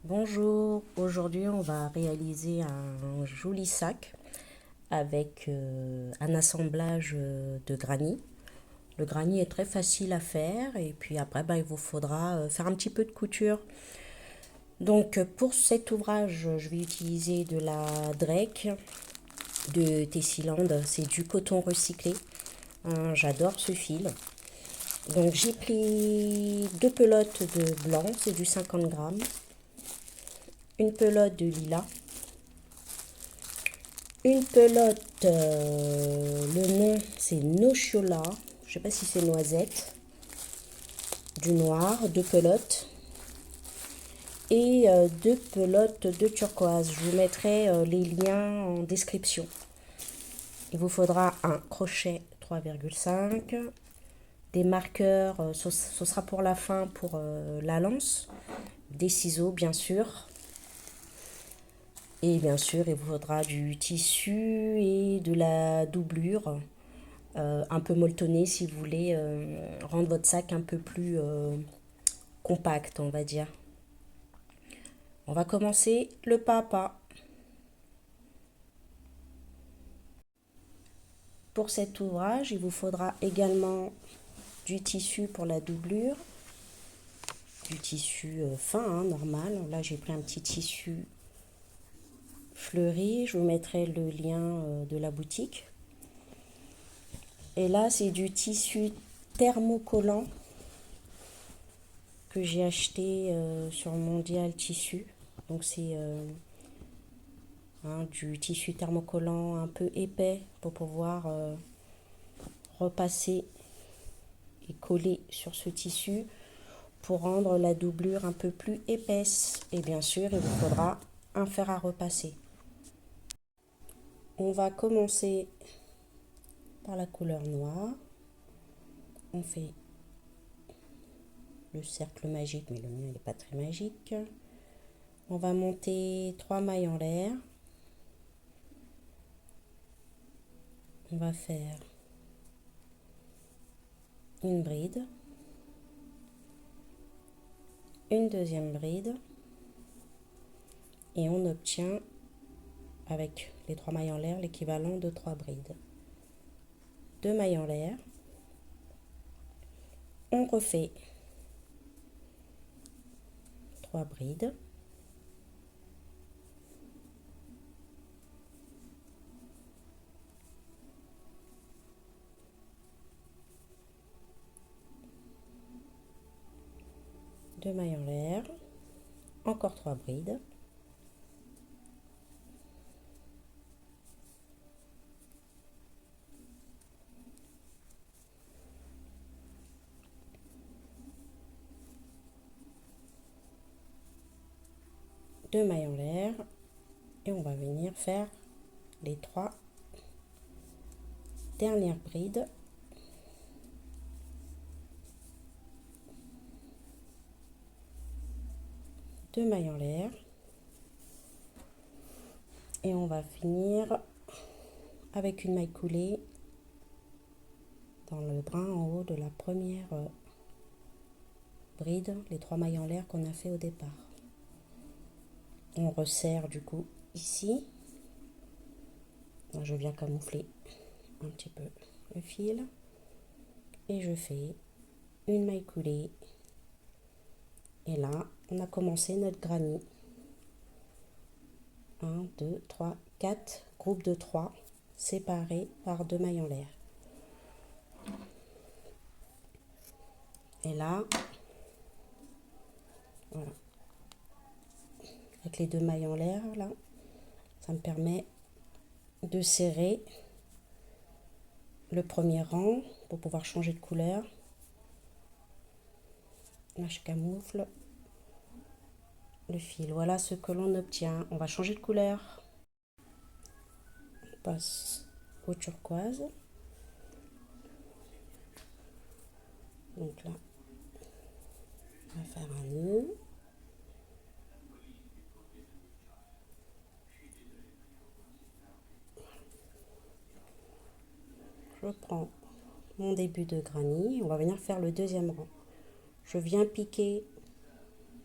Bonjour, aujourd'hui on va réaliser un joli sac avec un assemblage de granit. Le granit est très facile à faire et puis après il vous faudra faire un petit peu de couture. Donc pour cet ouvrage je vais utiliser de la Drake de Tessiland, c'est du coton recyclé. J'adore ce fil. Donc j'ai pris deux pelotes de blanc, c'est du 50 grammes, une pelote de lilas, une pelote, le nom c'est Nochola, je sais pas si c'est noisette, du noir, deux pelotes et deux pelotes de turquoise. Je vous mettrai les liens en description. Il vous faudra un crochet 3,5, des marqueurs, ce sera pour la fin pour la lance, des ciseaux bien sûr. Et bien sûr, il vous faudra du tissu et de la doublure, un peu molletonné si vous voulez rendre votre sac un peu plus compact, on va dire. On va commencer le pas à pas. Pour cet ouvrage, il vous faudra également du tissu pour la doublure, du tissu fin, hein, normal. Là, j'ai pris un petit tissu fleuri. Je vous mettrai le lien de la boutique. Et là, c'est du tissu thermocollant que j'ai acheté sur Mondial Tissu. Donc c'est du tissu thermocollant un peu épais pour pouvoir repasser et coller sur ce tissu pour rendre la doublure un peu plus épaisse. Et bien sûr, il vous faudra un fer à repasser. On va commencer par la couleur noire. On fait le cercle magique, mais le mien n'est pas très magique. On va monter 3 mailles en l'air. On va faire une bride, une deuxième bride et on obtient avec les 3 mailles en l'air l'équivalent de 3 brides. 2 mailles en l'air, on refait 3 brides, deux mailles en l'air, encore 3 brides, deux mailles en l'air et on va venir faire les 3 dernières brides. Deux mailles en l'air et on va finir avec une maille coulée dans le brin en haut de la première bride, les 3 mailles en l'air qu'on a fait au départ. On resserre du coup ici. Je viens camoufler un petit peu le fil et je fais une maille coulée et là on a commencé notre granit. 1, 2, 3, 4 groupes de 3 séparés par 2 mailles en l'air. Et là, voilà, avec les 2 mailles en l'air, là, ça me permet de serrer le premier rang pour pouvoir changer de couleur. Là, je camoufle le fil. Voilà ce que l'on obtient. On va changer de couleur. On passe au turquoise. Donc là, on va faire un nœud. Je prends mon début de granit. On va venir faire le deuxième rang. Je viens piquer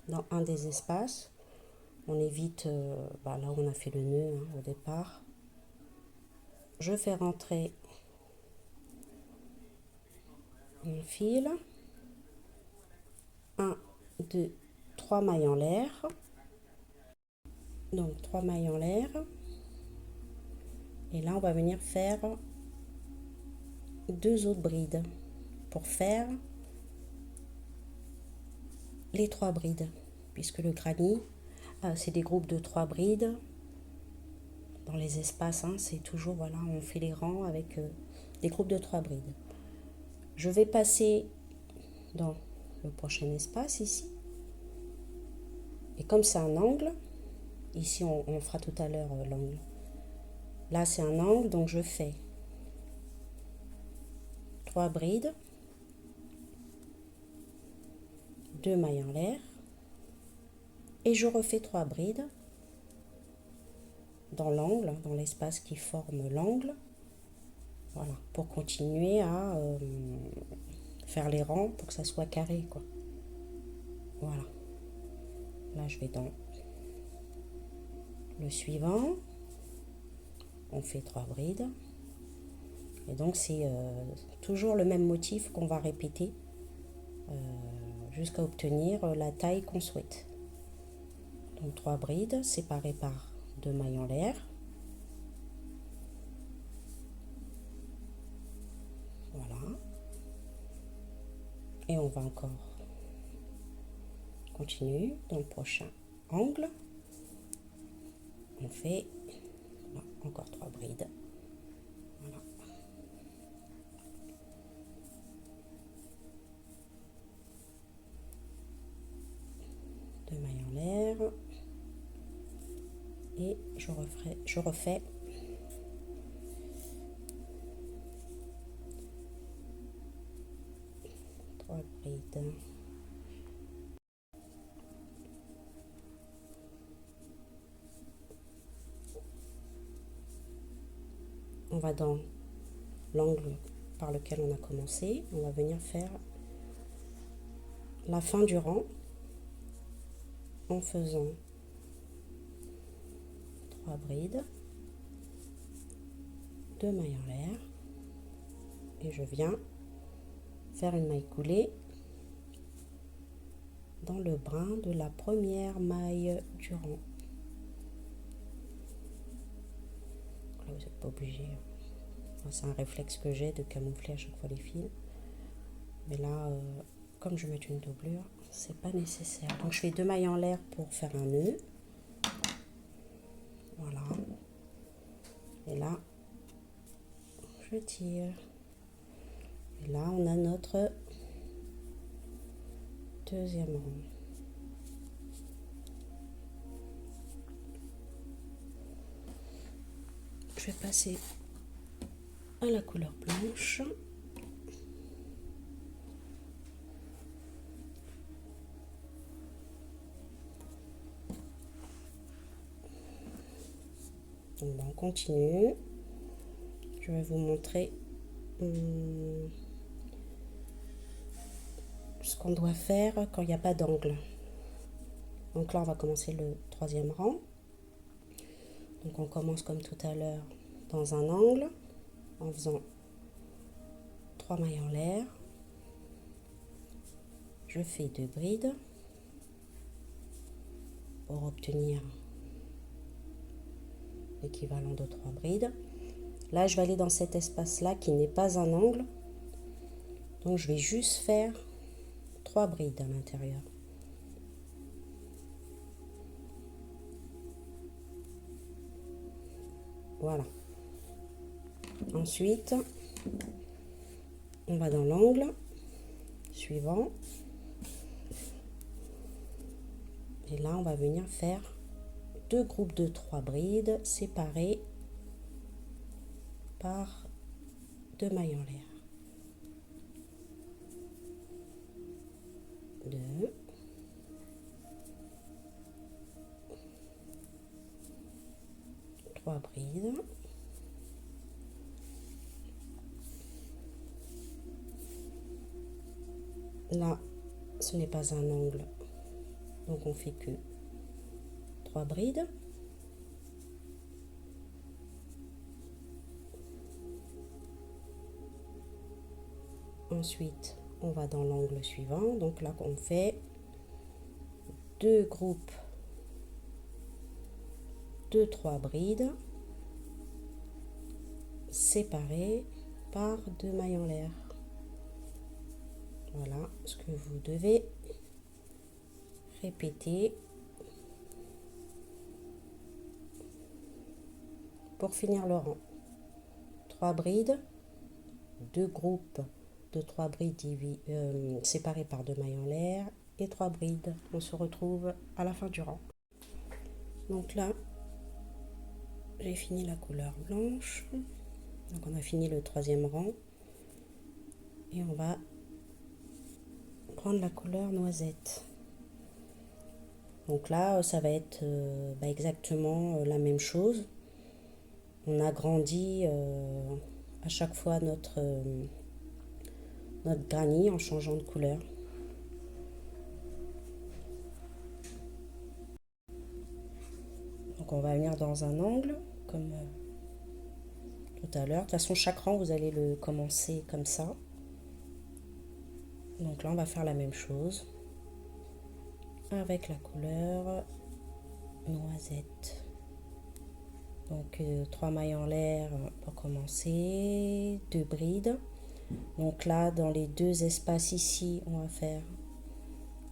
dans un des espaces On évite là où on a fait le nœud au départ. Je fais rentrer mon fil. 1, 2, 3 mailles en l'air. Donc 3 mailles en l'air. Et là, on va venir faire 2 autres brides pour faire les 3 brides. Puisque le granny, c'est des groupes de 3 brides. Dans les espaces, c'est toujours, voilà, on fait les rangs avec des groupes de 3 brides. Je vais passer dans le prochain espace ici. Et comme c'est un angle, ici on fera tout à l'heure l'angle. Là c'est un angle, donc je fais 3 brides, 2 mailles en l'air, et je refais 3 brides dans l'angle, dans l'espace qui forme l'angle. Voilà, pour continuer à faire les rangs pour que ça soit carré, quoi. Voilà. Là, je vais dans le suivant. On fait 3 brides. Et donc, c'est toujours le même motif qu'on va répéter jusqu'à obtenir la taille qu'on souhaite. Donc, 3 brides séparées par 2 mailles en l'air. Voilà. Et on va encore continuer dans le prochain angle. On fait encore 3 brides. Voilà. Deux mailles en l'air. Et je refais trois brides. On va dans l'angle par lequel on a commencé. On va venir faire la fin du rang en faisant 3 brides, 2 mailles en l'air, et je viens faire une maille coulée dans le brin de la première maille du rang. Là, vous n'êtes pas obligé. C'est un réflexe que j'ai de camoufler à chaque fois les fils. Mais là, comme je vais mettre une doublure, c'est pas nécessaire. Donc je fais 2 mailles en l'air pour faire un nœud. Voilà. Et là, je tire. Et là, on a notre deuxième rang. Je vais passer à la couleur blanche. Donc, on continue. Je vais vous montrer ce qu'on doit faire quand il n'y a pas d'angle. Donc là, on va commencer le troisième rang. Donc on commence comme tout à l'heure dans un angle en faisant 3 mailles en l'air. Je fais 2 brides pour obtenir l'équivalent de 3 brides. Là, je vais aller dans cet espace-là qui n'est pas un angle. Donc, je vais juste faire 3 brides à l'intérieur. Voilà. Ensuite, on va dans l'angle suivant. Et là, on va venir faire 2 groupes de 3 brides séparés par 2 mailles en l'air. 2, 3 brides. Là, ce n'est pas un angle, donc on fait que 3 brides. Ensuite, on va dans l'angle suivant. Donc là, on fait 2 groupes de 3 brides séparés par 2 mailles en l'air. Voilà ce que vous devez répéter pour finir le rang. 3 brides, 2 groupes de 3 brides séparés par 2 mailles en l'air et 3 brides. On se retrouve à la fin du rang. Donc là, j'ai fini la couleur blanche. Donc on a fini le 3e rang. Et on va prendre la couleur noisette. Donc là, ça va être exactement la même chose. On agrandit à chaque fois notre granit en changeant de couleur. Donc on va venir dans un angle comme tout à l'heure. De toute façon, chaque rang, vous allez le commencer comme ça. Donc là, on va faire la même chose avec la couleur noisette. Donc 3 mailles en l'air pour commencer, 2 brides. Donc là, dans les 2 espaces ici, on va faire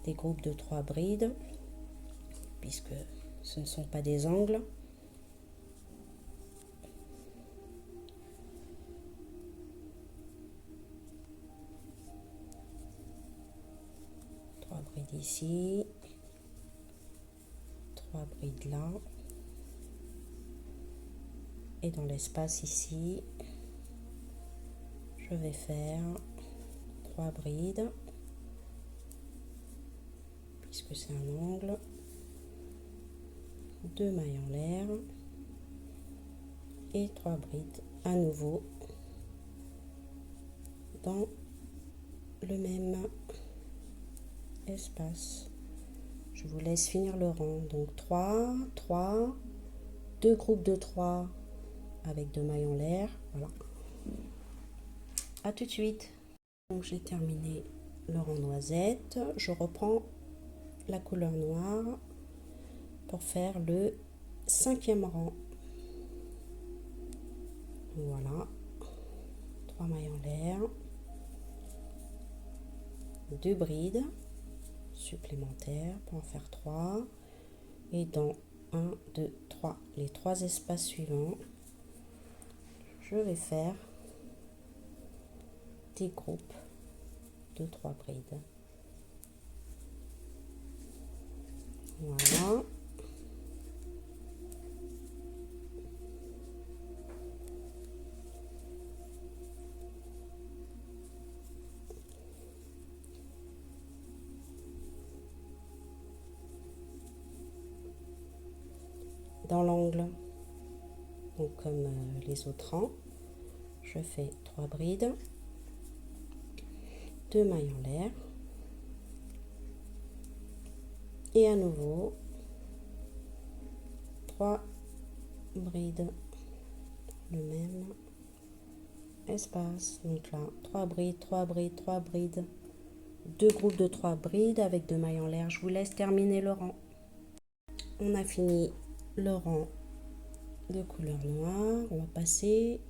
des groupes de 3 brides, puisque ce ne sont pas des angles. Trois brides ici, 3 brides là. Et dans l'espace ici, je vais faire 3 brides, puisque c'est un angle, 2 mailles en l'air et 3 brides à nouveau dans le même espace. Je vous laisse finir le rang. Donc 3, 3, 2 groupes de 3 avec 2 mailles en l'air. Voilà. À tout de suite. Donc j'ai terminé le rang noisette. Je reprends la couleur noire pour faire le 5e rang. Voilà. 3 mailles en l'air. 2 brides supplémentaires pour en faire 3. Et dans 1, 2, 3, les 3 espaces suivants, je vais faire des groupes de 3 brides. Voilà. Dans l'angle, donc comme les autres rangs, je fais 3 brides, 2 mailles en l'air et à nouveau 3 brides, le même espace. Donc là, 3 brides, 3 brides, 3 brides, 2 groupes de 3 brides avec 2 mailles en l'air. Je vous laisse terminer le rang. On a fini le rang de couleur noire. On va passer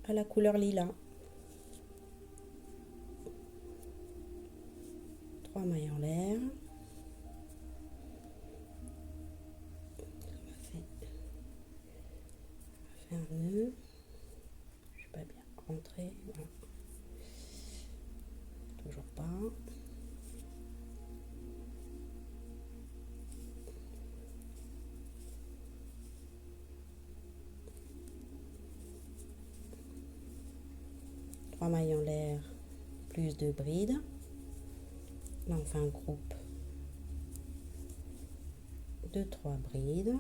à la couleur lilas. 3 mailles en l'air. On va faire un nœud. Je ne suis pas bien rentrée. Voilà. Toujours pas. Trois mailles en l'air plus 2 brides. Là on fait un groupe de 3 brides.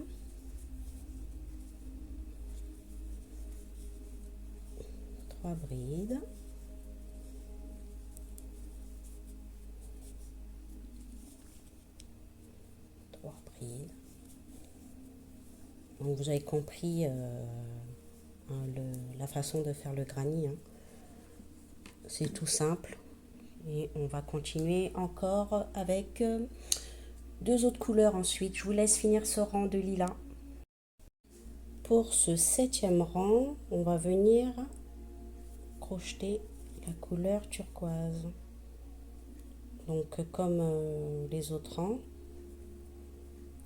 Trois brides. Trois brides. Donc vous avez compris la façon de faire le granny, hein. C'est tout simple. Et on va continuer encore avec deux autres couleurs ensuite. Je vous laisse finir ce rang de lilas. Pour ce 7e rang, on va venir crocheter la couleur turquoise. Donc comme les autres rangs,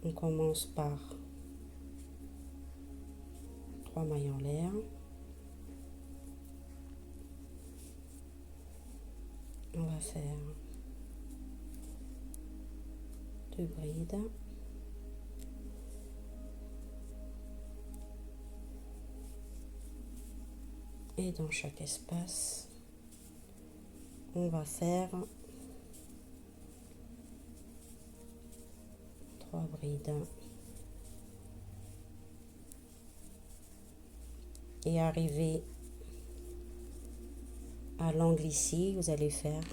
on commence par 3 mailles en l'air. On va faire 2 brides. Et dans chaque espace, on va faire 3 brides. Et arrivé à l'angle ici, vous allez faire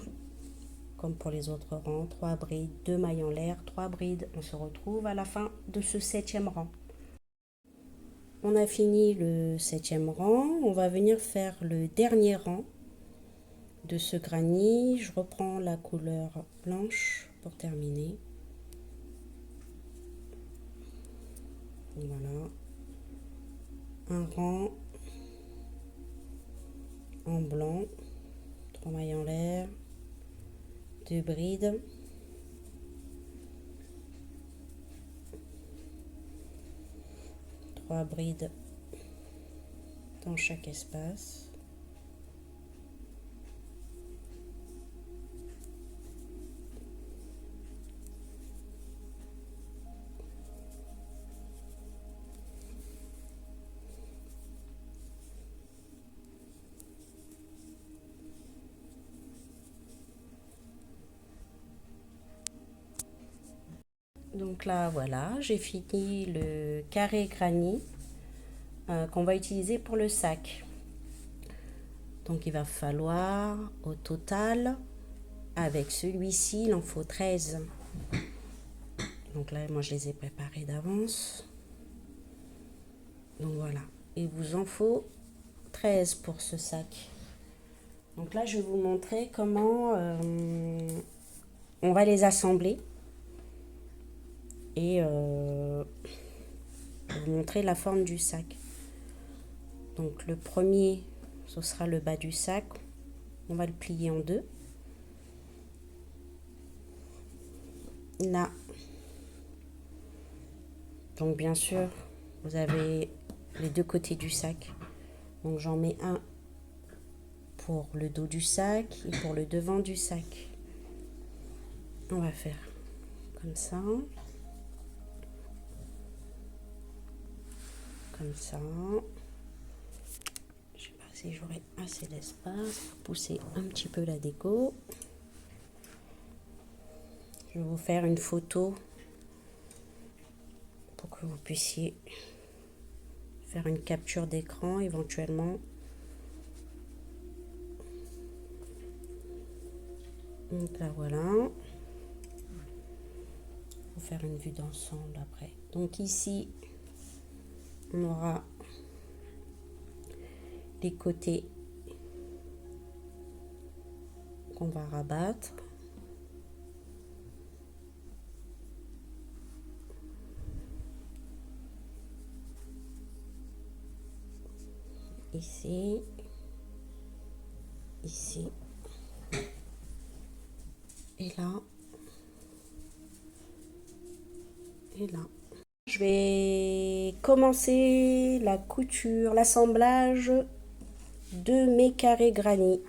comme pour les autres rangs, 3 brides, 2 mailles en l'air, 3 brides. On se retrouve à la fin de ce 7e rang. On a fini le 7e rang, on va venir faire le dernier rang de ce granny. Je reprends la couleur blanche pour terminer. Voilà. Un rang en blanc, 3 mailles en l'air, 2 brides. Trois brides dans chaque espace. Donc là, voilà, j'ai fini le carré granny qu'on va utiliser pour le sac. Donc il va falloir au total, avec celui-ci, il en faut 13. Donc là, moi je les ai préparés d'avance. Donc voilà, il vous en faut 13 pour ce sac. Donc là, je vais vous montrer comment on va les assembler. Et vous montrer la forme du sac. Donc le premier, ce sera le bas du sac. On va le plier en deux. Là. Donc bien sûr, vous avez les deux côtés du sac. Donc j'en mets un pour le dos du sac et pour le devant du sac. On va faire comme ça. Comme ça. Je sais pas si j'aurai assez d'espace pour pousser un petit peu la déco. Je vais vous faire une photo pour que vous puissiez faire une capture d'écran éventuellement. Donc là voilà. On va faire une vue d'ensemble après. Donc ici, on aura les côtés qu'on va rabattre. Ici, ici et là et là. Je vais commencer la couture, l'assemblage de mes carrés granny.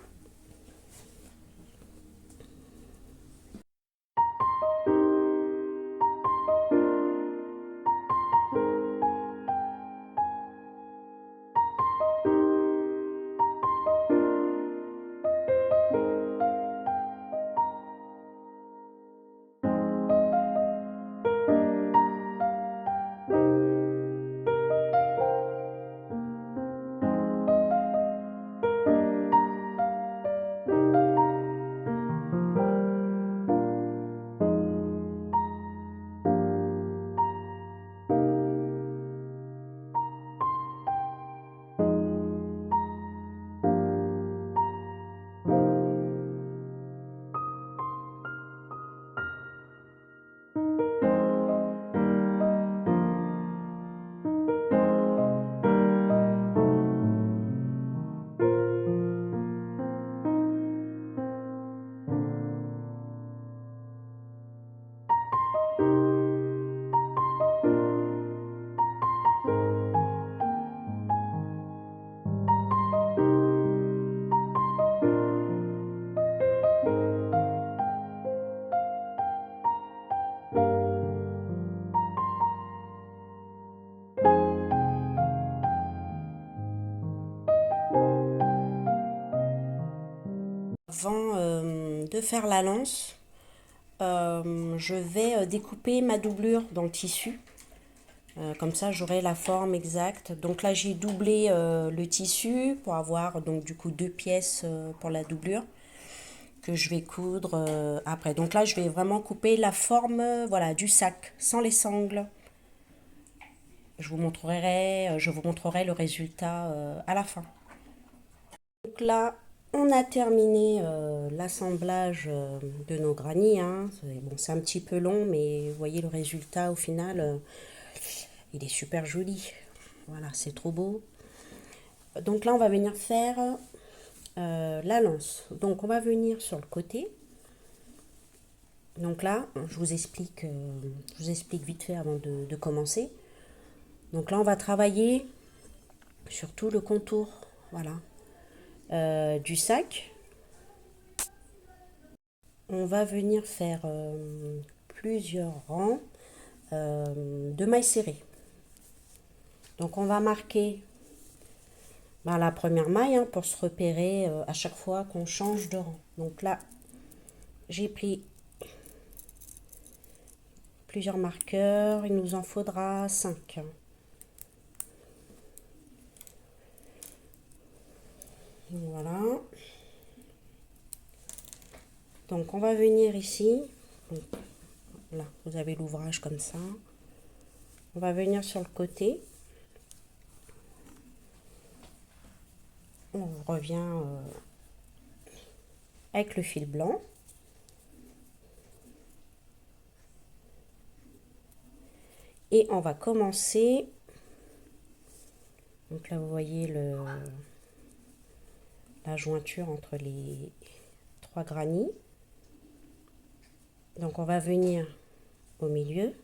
Avant de faire la lance, je vais découper ma doublure dans le tissu. Comme ça, j'aurai la forme exacte. Donc là, j'ai doublé le tissu pour avoir donc du coup 2 pièces pour la doublure que je vais coudre après. Donc là, je vais vraiment couper la forme voilà, du sac sans les sangles. Je vous montrerai le résultat à la fin. Donc là, on a terminé l'assemblage de nos granits. Hein. Bon, c'est un petit peu long, mais vous voyez le résultat au final, il est super joli. Voilà, c'est trop beau. Donc là, on va venir faire la lance. Donc on va venir sur le côté. Donc là, je vous explique vite fait avant de commencer. Donc là, on va travailler sur tout le contour, voilà, du sac. On va venir faire plusieurs rangs de mailles serrées. Donc on va marquer la première maille hein, pour se repérer à chaque fois qu'on change de rang. Donc là, j'ai pris plusieurs marqueurs, il nous en faudra 5. Voilà. Donc on va venir ici. Donc, là, vous avez l'ouvrage comme ça. On va venir sur le côté. On revient avec le fil blanc. Et on va commencer. Donc là, vous voyez la jointure entre les 3 granits. Donc on va venir au milieu.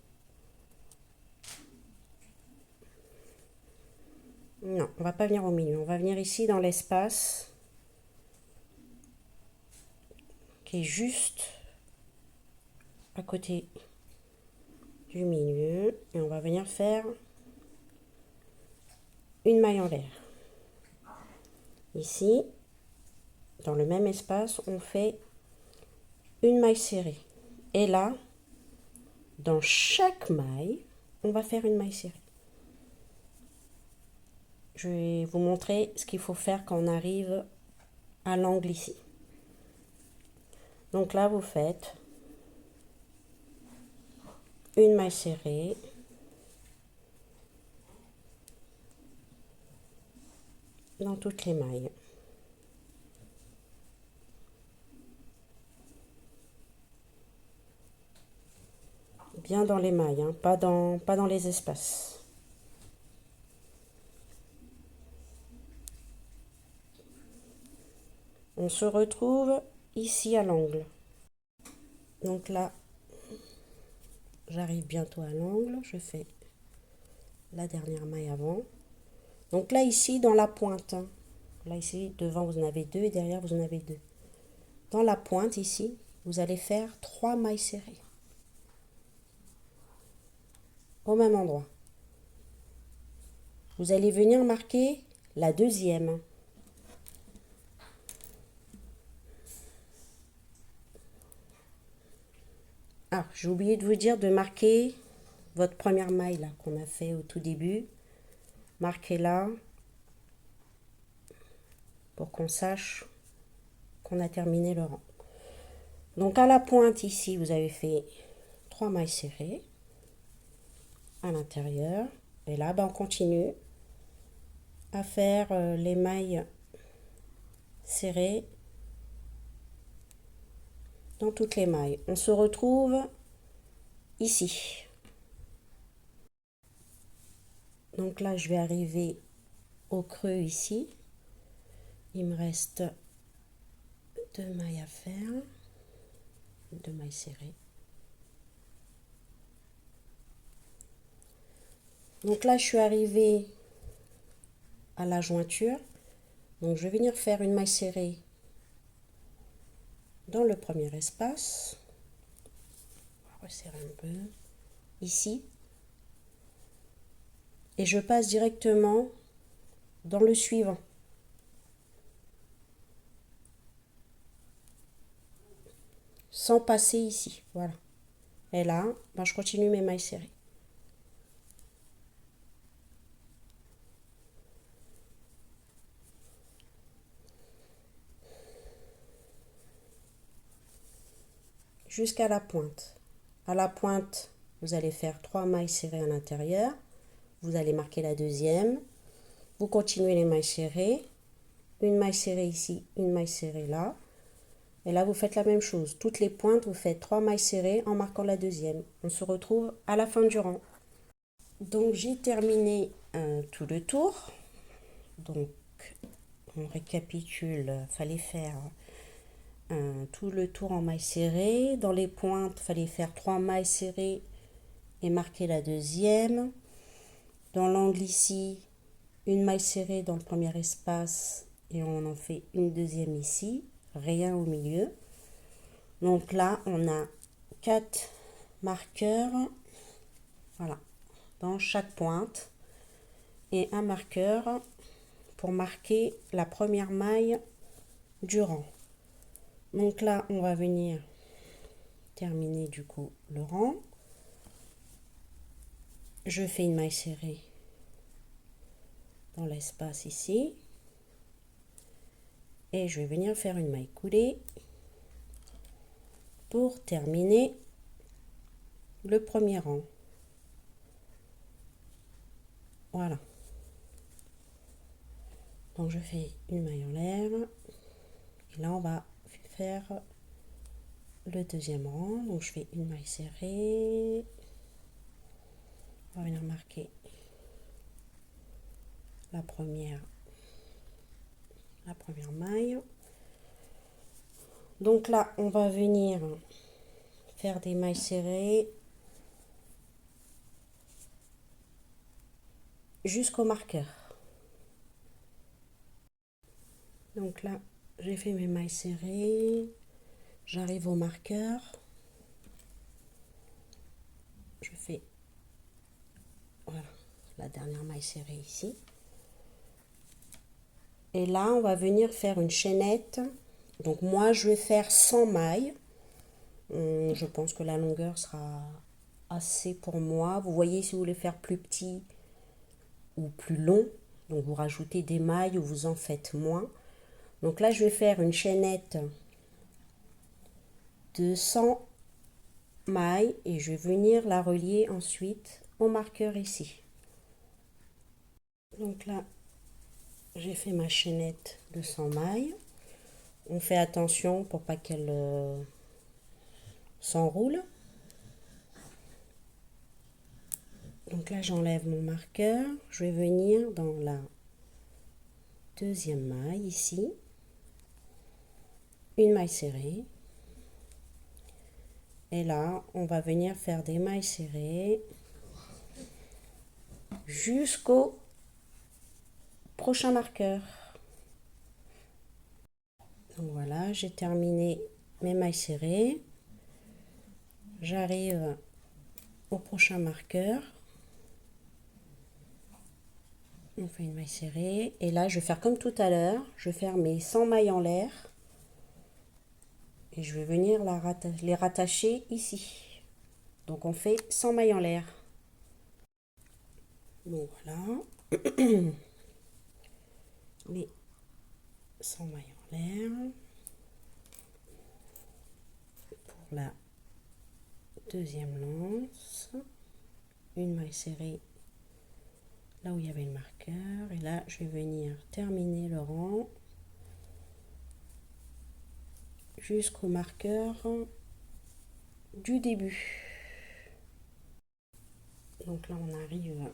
Non, on va pas venir au milieu. On va venir ici dans l'espace qui est juste à côté du milieu. Et on va venir faire une maille en l'air. Ici, dans le même espace, on fait une maille serrée. Et là, dans chaque maille, on va faire une maille serrée. Je vais vous montrer ce qu'il faut faire quand on arrive à l'angle ici. Donc là, vous faites une maille serrée, dans toutes les mailles. Bien dans les mailles, hein, pas dans les espaces. On se retrouve ici à l'angle. Donc là, j'arrive bientôt à l'angle. Je fais la dernière maille avant. Donc là, ici, dans la pointe. Hein, là, ici, devant, vous en avez 2 et derrière, vous en avez 2. Dans la pointe, ici, vous allez faire 3 mailles serrées. Au même endroit. Vous allez venir marquer la deuxième. Ah, j'ai oublié de vous dire de marquer votre première maille là qu'on a fait au tout début. Marquez-la pour qu'on sache qu'on a terminé le rang. Donc à la pointe ici, vous avez fait 3 mailles serrées à l'intérieur. Et là, on continue à faire les mailles serrées dans toutes les mailles. On se retrouve ici. Donc là, je vais arriver au creux ici. Il me reste 2 mailles à faire. 2 mailles serrées. Donc là, je suis arrivée à la jointure. Donc je vais venir faire une maille serrée dans le premier espace. On va resserrer un peu. Ici. Et je passe directement dans le suivant. sans passer ici. Voilà. Et là, ben, je continue mes mailles serrées. Jusqu'à la pointe. À la pointe, vous allez faire 3 mailles serrées à l'intérieur. Vous allez marquer la deuxième. Vous continuez les mailles serrées. Une maille serrée ici, une maille serrée là. Et là, vous faites la même chose. Toutes les pointes, vous faites 3 mailles serrées en marquant la deuxième. On se retrouve à la fin du rang. Donc, j'ai terminé tout le tour. Donc, on récapitule. Fallait faire tout le tour en mailles serrées. Dans les pointes, fallait faire 3 mailles serrées et marquer la deuxième. Dans l'angle ici, une maille serrée dans le premier espace et on en fait une deuxième ici. Rien au milieu. Donc là, on a 4 marqueurs, voilà, dans chaque pointe et un marqueur pour marquer la première maille du rang. Donc là, on va venir terminer du coup le rang. Je fais une maille serrée dans l'espace ici et je vais venir faire une maille coulée pour terminer le premier rang. Voilà. Donc je fais une maille en l'air et là on va faire le deuxième rang. Donc je fais une maille serrée, on va venir marquer la première maille. Donc là on va venir faire des mailles serrées jusqu'au marqueur. Donc là j'ai fait mes mailles serrées, j'arrive au marqueur, je fais voilà la dernière maille serrée ici et là on va venir faire une chaînette. Donc moi je vais faire 100 mailles. Je pense que la longueur sera assez pour moi. Vous voyez, si vous voulez faire plus petit ou plus long, donc vous rajoutez des mailles ou vous en faites moins. Donc là je vais faire une chaînette de 100 mailles et je vais venir la relier ensuite au marqueur ici. Donc là j'ai fait ma chaînette de 100 mailles. On fait attention pour pas qu'elle s'enroule. Donc là j'enlève mon marqueur, je vais venir dans la deuxième maille ici, une maille serrée. Et là, on va venir faire des mailles serrées jusqu'au prochain marqueur. Donc voilà, j'ai terminé mes mailles serrées. J'arrive au prochain marqueur. On fait une maille serrée. Et là, je vais faire comme tout à l'heure. Je vais faire mes 100 mailles en l'air. Et je vais venir les rattacher ici. Donc on fait 100 mailles en l'air. Donc voilà. Les 100 mailles en l'air. Pour la deuxième lance. Une maille serrée là où il y avait le marqueur. Et là, je vais venir terminer le rang jusqu'au marqueur du début. Donc là, on arrive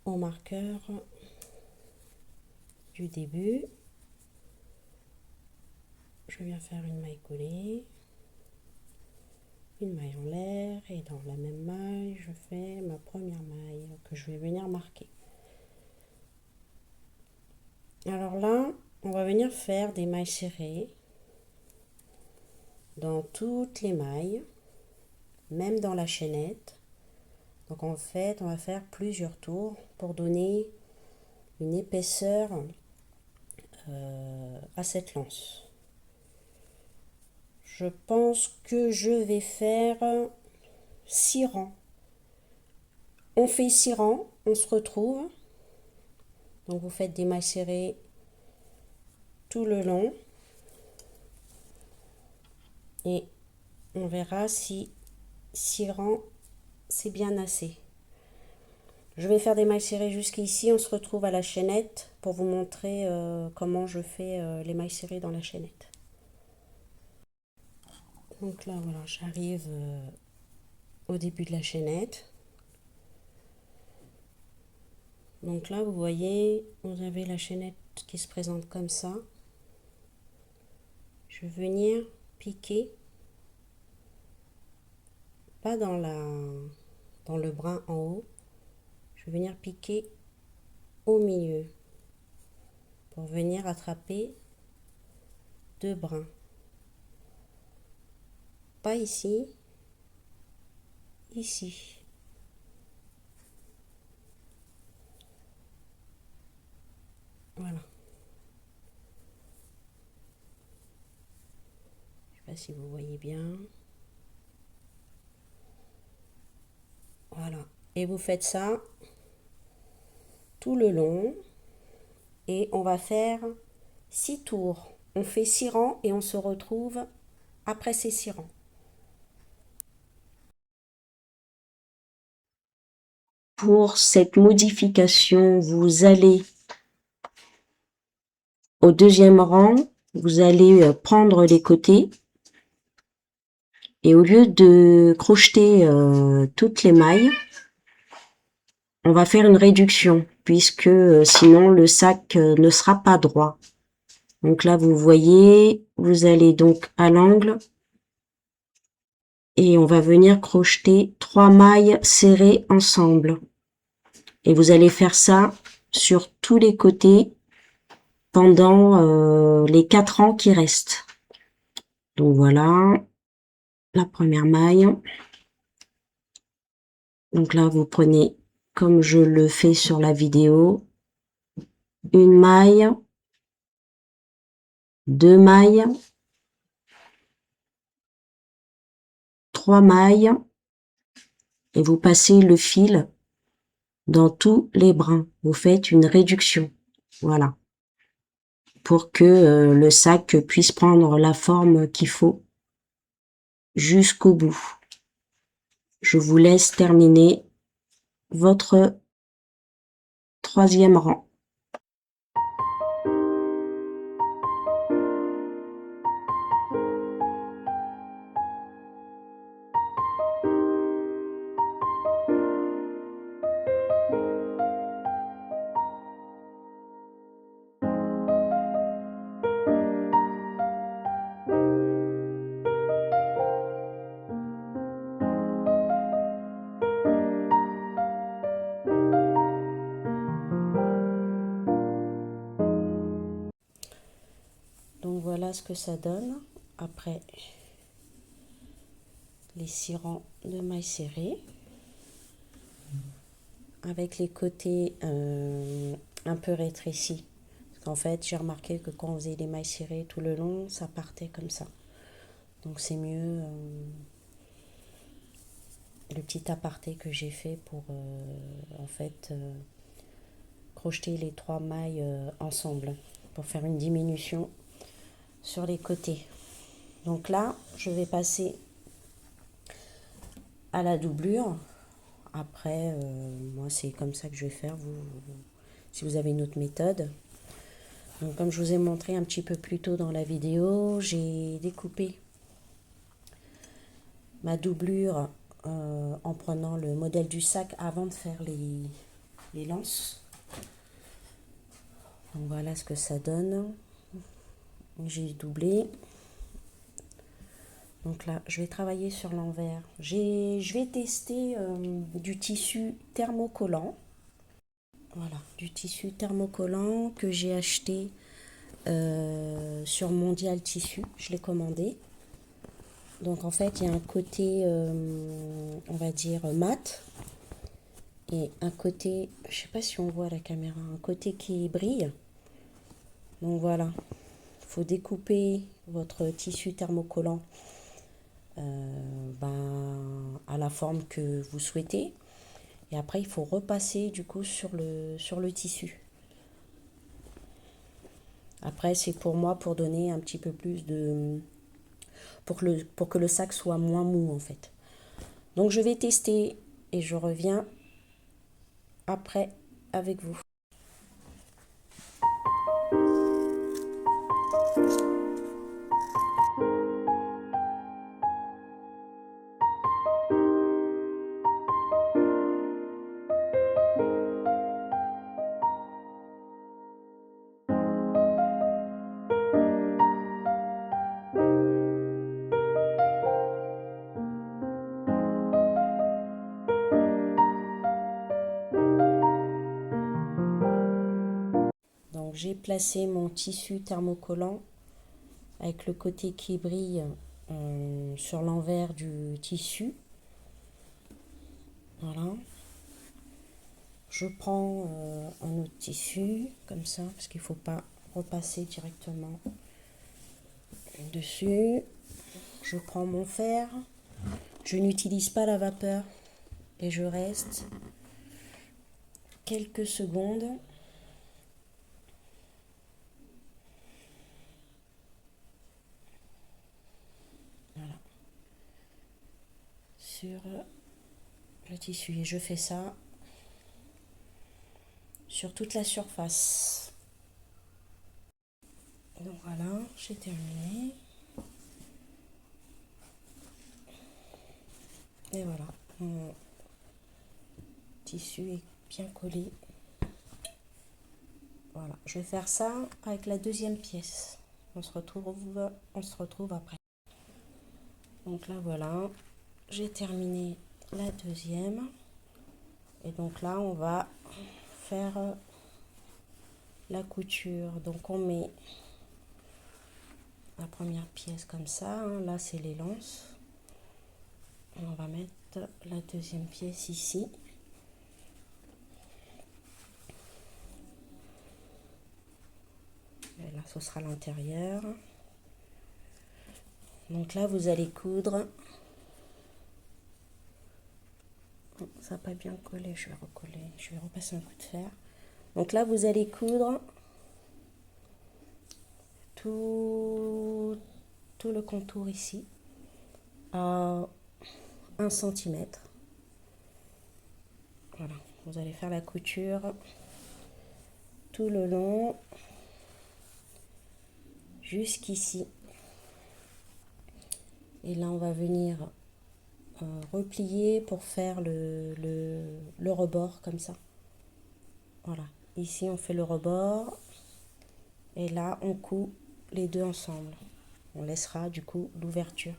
au marqueur du début. Je viens faire une maille coulée, une maille en l'air et dans la même maille, je fais ma première maille que je vais venir marquer. Alors là, on va venir faire des mailles serrées dans toutes les mailles, même dans la chaînette. Donc en fait, on va faire plusieurs tours pour donner une épaisseur à cette lance. Je pense que je vais faire 6 rangs. On fait 6 rangs, on se retrouve. Donc vous faites des mailles serrées tout le long. Et on verra si 6 rangs c'est bien assez. Je vais faire des mailles serrées jusqu'ici. On se retrouve à la chaînette pour vous montrer comment je fais les mailles serrées dans la chaînette. Donc là, voilà, j'arrive au début de la chaînette. Donc là, vous voyez, vous avez la chaînette qui se présente comme ça. Je vais venir piquer, pas dans le brin en haut. Je vais venir piquer au milieu pour venir attraper 2 brins. Pas ici, ici. Voilà. Je sais pas si vous voyez bien. Voilà. Et vous faites ça tout le long. Et on va faire 6 tours. On fait 6 rangs et on se retrouve après ces 6 rangs. Pour cette modification, vous allez au deuxième rang, vous allez prendre les côtés et au lieu de crocheter toutes les mailles, on va faire une réduction puisque sinon le sac ne sera pas droit. Donc là, vous voyez, vous allez donc à l'angle et on va venir crocheter 3 mailles serrées ensemble. Et vous allez faire ça sur tous les côtés pendant les 4 rangs qui restent. Donc voilà, la première maille. Donc là, vous prenez, comme je le fais sur la vidéo, une maille, 2 mailles, 3 mailles, et vous passez le fil dans tous les brins. Vous faites une réduction, voilà, pour que le sac puisse prendre la forme qu'il faut jusqu'au bout. Je vous laisse terminer votre 3e rang. Donc voilà ce que ça donne après les 6 rangs de mailles serrées, avec les côtés un peu rétrécis. Parce qu'en fait, j'ai remarqué que quand on faisait les mailles serrées tout le long, ça partait comme ça. Donc c'est mieux le petit aparté que j'ai fait pour en fait crocheter les 3 mailles ensemble pour faire une diminution sur les côtés. Donc là, je vais passer à la doublure. Après, moi, c'est comme ça que je vais faire. Si vous avez une autre méthode. Donc, comme je vous ai montré un petit peu plus tôt dans la vidéo, j'ai découpé ma doublure en prenant le modèle du sac avant de faire les lances. Donc, voilà ce que ça donne. J'ai doublé. Donc là, je vais travailler sur l'envers. Je vais tester du tissu thermocollant. Voilà, du tissu thermocollant que j'ai acheté sur Mondial Tissu. Je l'ai commandé. Donc en fait, il y a un côté, on va dire, mat. Et un côté, je sais pas si on voit à la caméra, un côté qui brille. Donc voilà, Il faut découper votre tissu thermocollant à la forme que vous souhaitez. Et après, il faut repasser du coup sur le tissu. Après, c'est pour moi pour donner un petit peu plus de... pour que le sac soit moins mou en fait. Donc je vais tester et je reviens après avec vous. Donc j'ai placé mon tissu thermocollant avec le côté qui brille sur l'envers du tissu. Voilà. Je prends un autre tissu comme ça parce qu'il ne faut pas repasser directement dessus. Je prends mon fer. Je n'utilise pas la vapeur et je reste quelques secondes. Voilà. Sur le tissu. Et je fais ça sur toute la surface. Donc voilà, j'ai terminé. Et voilà, mon tissu est bien collé. Voilà, je vais faire ça avec la deuxième pièce. On se retrouve après. Donc là voilà, j'ai terminé la deuxième. Et donc là on va faire la couture. Donc on met la première pièce comme ça, hein. Là c'est les lances. Et on va mettre la deuxième pièce ici. Et là ce sera l'intérieur. Donc là vous allez coudre. Ça n'a pas bien collé, je vais recoller, je vais repasser un coup de fer. Donc là vous allez coudre tout le contour ici à 1 cm. Voilà, vous allez faire la couture tout le long jusqu'ici. Et là on va venir replier pour faire le rebord comme ça. Voilà, ici on fait le rebord et là on coud les deux ensemble. On laissera du coup l'ouverture.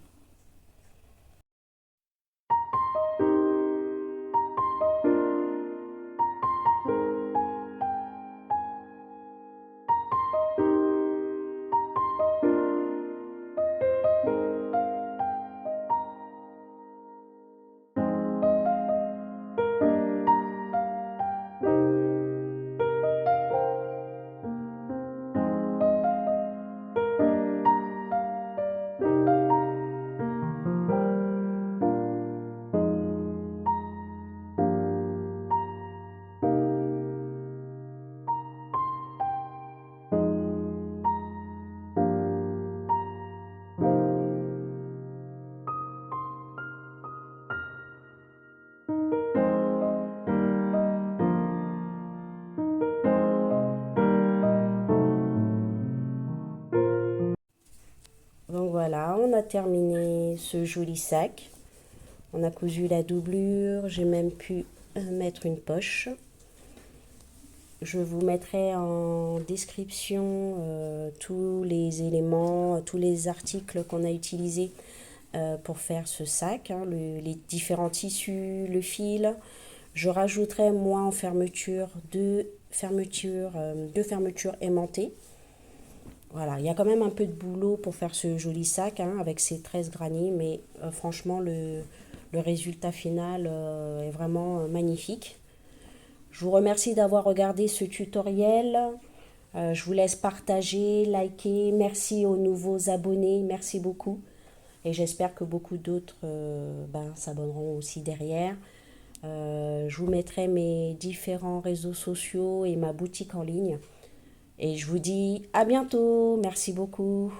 Donc voilà, on a terminé ce joli sac. On a cousu la doublure, j'ai même pu mettre une poche. Je vous mettrai en description tous les éléments, tous les articles qu'on a utilisés pour faire ce sac, hein, les différents tissus, le fil. Je rajouterai moi en fermeture deux fermetures aimantées. Voilà, il y a quand même un peu de boulot pour faire ce joli sac hein, avec ces 13 granits, mais franchement le résultat final est vraiment magnifique. Je vous remercie d'avoir regardé ce tutoriel. Je vous laisse partager, liker. Merci aux nouveaux abonnés. Merci beaucoup. Et j'espère que beaucoup d'autres s'abonneront aussi derrière. Je vous mettrai mes différents réseaux sociaux et ma boutique en ligne. Et je vous dis à bientôt. Merci beaucoup.